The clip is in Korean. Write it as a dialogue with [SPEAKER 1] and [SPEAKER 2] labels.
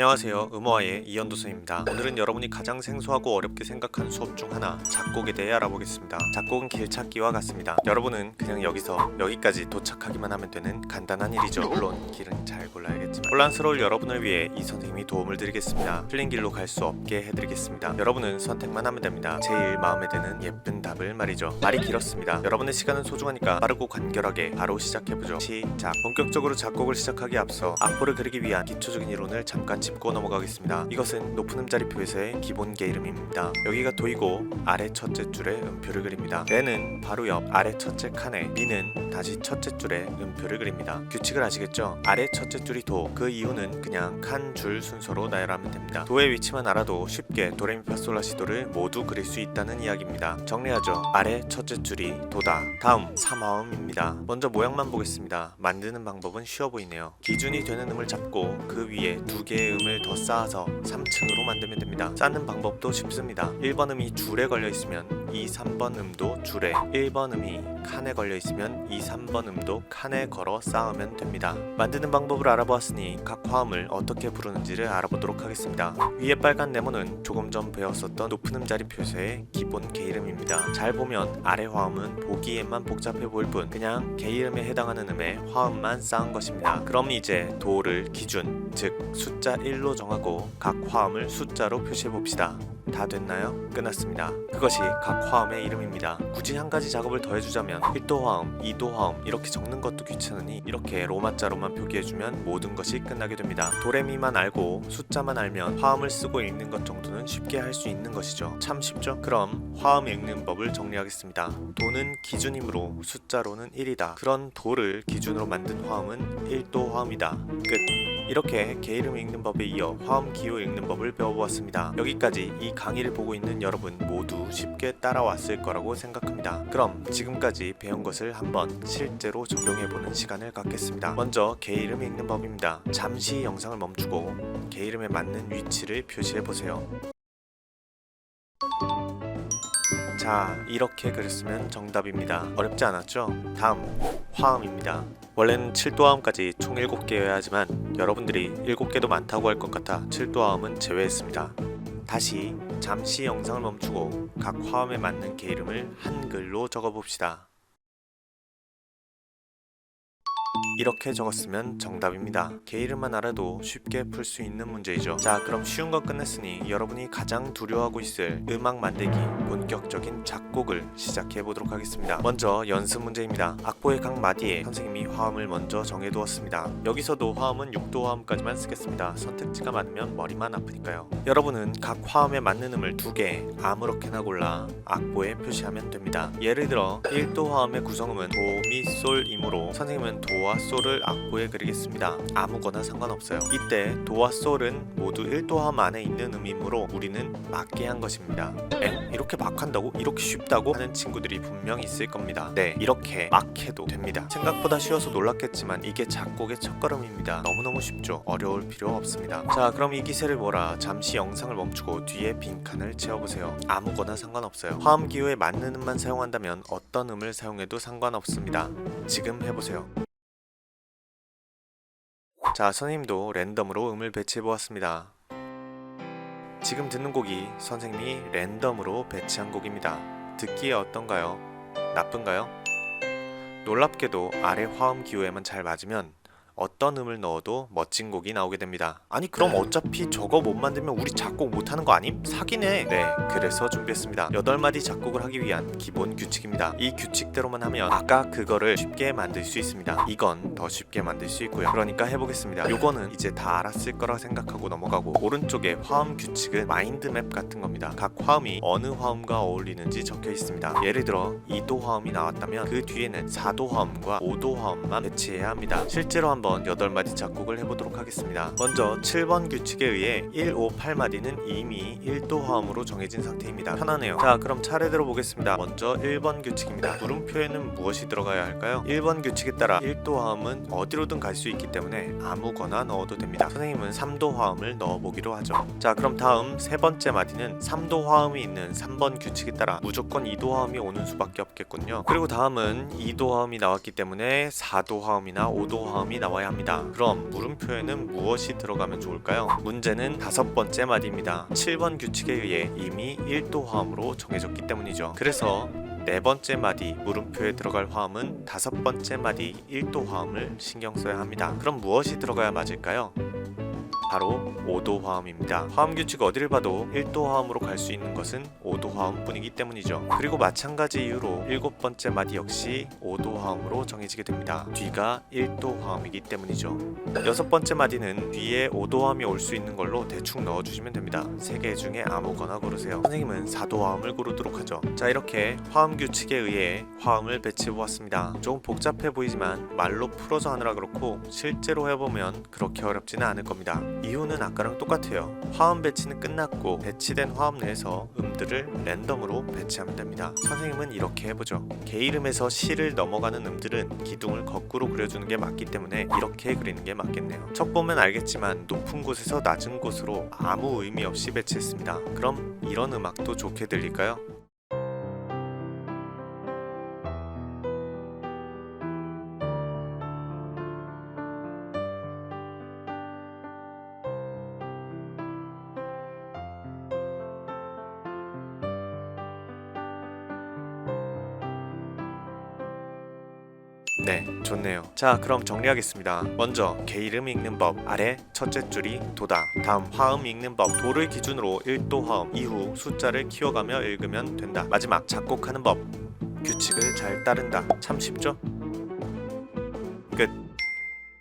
[SPEAKER 1] 안녕하세요. 음어와의 이현도선입니다. 오늘은 여러분이 가장 생소하고 어렵게 생각하는 수업 중 하나, 작곡에 대해 알아보겠습니다. 작곡은 길찾기와 같습니다. 여러분은 그냥 여기서 여기까지 도착하기만 하면 되는 간단한 일이죠. 물론 길은 잘 골라야겠지만 혼란스러울 여러분을 위해 이 선생님이 도움을 드리겠습니다. 틀린 길로 갈 수 없게 해드리겠습니다. 여러분은 선택만 하면 됩니다. 제일 마음에 드는 예쁜 답을 말이죠. 말이 길었습니다. 여러분의 시간은 소중하니까 빠르고 간결하게 바로 시작해보죠. 시작. 본격적으로 작곡을 시작하기에 앞서 악보를 그리기 위한 기초적인 이론을 잠깐 짚고 넘어가겠습니다. 이것은 높은 음자리표에서의 기본 게으름입니다. 여기가 도이고 아래 첫째 줄에 음표를 그립니다. 레는 바로 옆 아래 첫째 칸에, 미는 다시 첫째 줄에 음표를 그립니다. 규칙을 아시겠죠? 아래 첫째 줄이 도, 그 이유는 그냥 칸 줄 순서로 나열하면 됩니다. 도의 위치만 알아도 쉽게 도레미파솔라시도를 모두 그릴 수 있다는 이야기입니다. 정리하죠. 아래 첫째 줄이 도다. 다음 3화음입니다. 먼저 모양만 보겠습니다. 만드는 방법은 쉬워 보이네요. 기준이 되는 음을 잡고 그 위에 두 개의 음을 더 쌓아서 3층으로 만들면 됩니다. 쌓는 방법도 쉽습니다. 1번 음이 줄에 걸려 있으면 2, 3번 음도 줄에, 1번 음이 칸에 걸려 있으면 2, 3번 음도 칸에 걸어 쌓으면 됩니다. 만드는 방법을 알아보았으니 각 화음을 어떻게 부르는지를 알아보도록 하겠습니다. 위에 빨간 네모는 조금 전 배웠었던 높은 음자리 표에서의 기본 게이름입니다. 잘 보면 아래 화음은 보기에만 복잡해 보일 뿐 그냥 게이름에 해당하는 음의 화음만 쌓은 것입니다. 그럼 이제 도를 기준, 즉 숫자 1로 정하고 각 화음을 숫자로 표시해 봅시다. 다 됐나요? 끝났습니다. 그것이 각 화음의 이름입니다. 굳이 한 가지 작업을 더 해주자면 1도 화음, 2도 화음 이렇게 적는 것도 귀찮으니 이렇게 로마자로만 표기해주면 모든 것이 끝나게 됩니다. 도레미만 알고 숫자만 알면 화음을 쓰고 읽는 것 정도는 쉽게 할 수 있는 것이죠. 참 쉽죠? 그럼 화음 읽는 법을 정리하겠습니다. 도는 기준이므로 숫자로는 1이다. 그런 도를 기준으로 만든 화음은 1도 화음이다. 끝. 이렇게 게이름 읽는 법에 이어 화음 기호 읽는 법을 배워보았습니다. 여기까지 이 강의를 보고 있는 여러분 모두 쉽게 따라왔을 거라고 생각합니다. 그럼 지금까지 배운 것을 한번 실제로 적용해보는 시간을 갖겠습니다. 먼저 게이름 읽는 법입니다. 잠시 영상을 멈추고 게이름에 맞는 위치를 표시해보세요. 자, 이렇게 그렸으면 정답입니다. 어렵지 않았죠? 다음, 화음입니다. 원래는 7도 화음까지 총 7개여야 하지만 여러분들이 7개도 많다고 할 것 같아 7도 화음은 제외했습니다. 다시 잠시 영상을 멈추고 각 화음에 맞는 게이름을 한글로 적어봅시다. 이렇게 적었으면 정답입니다. 게이름만 알아도 쉽게 풀 수 있는 문제이죠. 자, 그럼 쉬운 건 끝냈으니 여러분이 가장 두려워하고 있을 음악 만들기, 본격적인 작곡을 시작해 보도록 하겠습니다. 먼저 연습 문제입니다. 악보의 각 마디에 선생님이 화음을 먼저 정해두었습니다. 여기서도 화음은 6도 화음까지만 쓰겠습니다. 선택지가 많으면 머리만 아프니까요. 여러분은 각 화음에 맞는 음을 2개 아무렇게나 골라 악보에 표시하면 됩니다. 예를 들어 1도 화음의 구성음은 도, 미, 솔이므로 선생님은 도와 솔을 악보에 그리겠습니다. 아무거나 상관없어요. 이때 도와 솔은 모두 1도 화음 안에 있는 음이므로 우리는 맞게 한 것입니다. 이렇게 막 한다고? 이렇게 쉽다고? 하는 친구들이 분명 있을 겁니다. 네, 이렇게 막 해도 됩니다. 생각보다 쉬워서 놀랐겠지만 이게 작곡의 첫걸음입니다. 너무너무 쉽죠? 어려울 필요 없습니다. 자, 그럼 이 기세를 몰아 잠시 영상을 멈추고 뒤에 빈칸을 채워보세요. 아무거나 상관없어요. 화음 기호에 맞는 음만 사용한다면 어떤 음을 사용해도 상관없습니다. 지금 해보세요. 자, 선생님도 랜덤으로 음을 배치해보았습니다. 지금 듣는 곡이 선생님이 랜덤으로 배치한 곡입니다. 듣기에 어떤가요? 나쁜가요? 놀랍게도 아래 화음 기호에만 잘 맞으면 어떤 음을 넣어도 멋진 곡이 나오게 됩니다. 아니, 그럼 어차피 저거 못 만들면 우리 작곡 못하는 거 아님? 사기네. 네, 그래서 준비했습니다. 8마디 작곡을 하기 위한 기본 규칙입니다. 이 규칙대로만 하면 아까 그거를 쉽게 만들 수 있습니다. 이건 더 쉽게 만들 수 있고요. 그러니까 해보겠습니다. 요거는 이제 다 알았을 거라 생각하고 넘어가고, 오른쪽에 화음 규칙은 마인드맵 같은 겁니다. 각 화음이 어느 화음과 어울리는지 적혀 있습니다. 예를 들어 2도 화음이 나왔다면 그 뒤에는 4도 화음과 5도 화음만 배치해야 합니다. 실제로 한번 8마디 작곡을 해보도록 하겠습니다. 먼저 7번 규칙에 의해 1, 5, 8마디는 이미 1도 화음으로 정해진 상태입니다. 편하네요. 자, 그럼 차례대로 보겠습니다. 먼저 1번 규칙입니다. 물음표에는 무엇이 들어가야 할까요? 1번 규칙에 따라 1도 화음은 어디로든 갈 수 있기 때문에 아무거나 넣어도 됩니다. 선생님은 3도 화음을 넣어보기로 하죠. 자, 그럼 다음 세 번째 마디는 3도 화음이 있는 3번 규칙에 따라 무조건 2도 화음이 오는 수밖에 없겠군요. 그리고 다음은 2도 화음이 나왔기 때문에 4도 화음이나 5도 화음이 나와야 나와야 합니다. 그럼 물음표에는 무엇이 들어가면 좋을까요? 문제는 5번째 마디입니다. 7번 규칙에 의해 이미 1도 화음으로 정해졌기 때문이죠. 그래서 4번째 마디 물음표에 들어갈 화음은 5번째 마디 1도 화음을 신경 써야 합니다. 그럼 무엇이 들어가야 맞을까요? 바로 5도 화음입니다. 화음 규칙 어디를 봐도 1도 화음으로 갈 수 있는 것은 5도 화음뿐이기 때문이죠. 그리고 마찬가지 이유로 7번째 마디 역시 5도 화음으로 정해지게 됩니다. 뒤가 1도 화음이기 때문이죠. 6번째 마디는 뒤에 5도 화음이 올 수 있는 걸로 대충 넣어주시면 됩니다. 3개 중에 아무거나 고르세요. 선생님은 4도 화음을 고르도록 하죠. 자, 이렇게 화음 규칙에 의해 화음을 배치해 보았습니다. 조금 복잡해 보이지만 말로 풀어서 하느라 그렇고 실제로 해보면 그렇게 어렵지는 않을 겁니다. 이유는 아까랑 똑같아요. 화음 배치는 끝났고 배치된 화음 내에서 음들을 랜덤으로 배치하면 됩니다. 선생님은 이렇게 해보죠. 개 이름에서 시를 넘어가는 음들은 기둥을 거꾸로 그려주는 게 맞기 때문에 이렇게 그리는 게 맞겠네요. 척 보면 알겠지만 높은 곳에서 낮은 곳으로 아무 의미 없이 배치했습니다. 그럼 이런 음악도 좋게 들릴까요? 네, 좋네요. 자, 그럼 정리하겠습니다. 먼저 개 이름 읽는 법, 아래 첫째 줄이 도다. 다음 화음 읽는 법, 도를 기준으로 1도 화음, 이후 숫자를 키워가며 읽으면 된다. 마지막 작곡하는 법, 규칙을 잘 따른다. 참 쉽죠? 끝.